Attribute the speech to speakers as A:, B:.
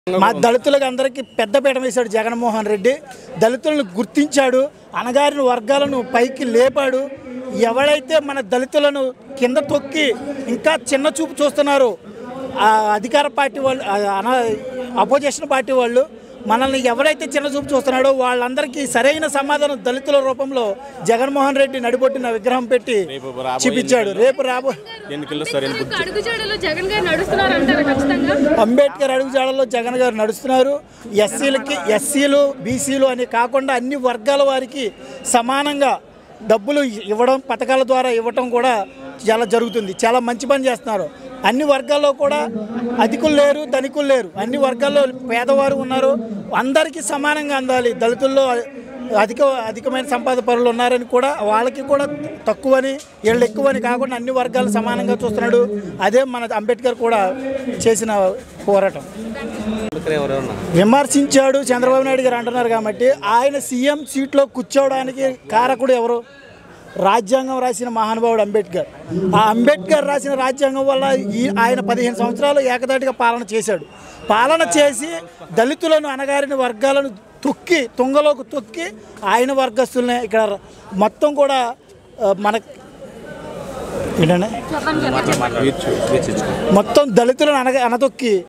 A: మా దళితులకు అందరికీ పెద్దపీట వేశాడు జగన్మోహన్ రెడ్డి. దళితులను గుర్తించాడు, అణగారిన వర్గాలను పైకి లేపాడు. ఎవరైతే మన దళితులను కింద తొక్కి ఇంకా చిన్న చూపు చూస్తున్నారో అధికార పార్టీ వాళ్ళు, అపోజిషన్ పార్టీ వాళ్ళు, మనల్ని ఎవరైతే చిన్న చూపు చూస్తున్నాడో వాళ్ళందరికీ సరైన సమాధానం దళితుల రూపంలో జగన్మోహన్ రెడ్డి నడిబొట్టిన విగ్రహం పెట్టి చూపించాడు. రేపు అంబేద్కర్ అడుగుజాడలో జగన్ గారు నడుస్తున్నారు. ఎస్సీలు బీసీలు అని కాకుండా అన్ని వర్గాల వారికి సమానంగా డబ్బులు ఇవ్వడం, పథకాల ద్వారా ఇవ్వటం కూడా చాలా జరుగుతుంది. చాలా మంచి పని చేస్తున్నారు. అన్ని వర్గాల్లో కూడా అధికులు లేరు, ధనికులు లేరు, అన్ని వర్గాల్లో పేదవారు ఉన్నారు. అందరికీ సమానంగా అందాలి. దళితుల్లో అధికమైన సంపాద పరులు ఉన్నారని కూడా వాళ్ళకి కూడా తక్కువని వీళ్ళు ఎక్కువని కాకుండా అన్ని వర్గాలు సమానంగా చూస్తున్నాడు. అదే మన అంబేద్కర్ కూడా చేసిన పోరాటం. విమర్శించాడు చంద్రబాబు నాయుడు గారు అంటున్నారు కాబట్టి ఆయన సీఎం సీట్లో కూర్చోవడానికి కారకుడు ఎవరు? రాజ్యాంగం రాసిన మహానుభావుడు అంబేద్కర్. ఆ అంబేద్కర్ రాసిన రాజ్యాంగం వల్ల ఆయన 15 సంవత్సరాలు ఏకదాటిగా పాలన చేశాడు. పాలన చేసి దళితులను, అణగారిన వర్గాలను తుంగలోకి తొక్కి ఆయన వర్గస్తులనే ఇక్కడ మొత్తం కూడా మన మొత్తం దళితులను అనదొక్కి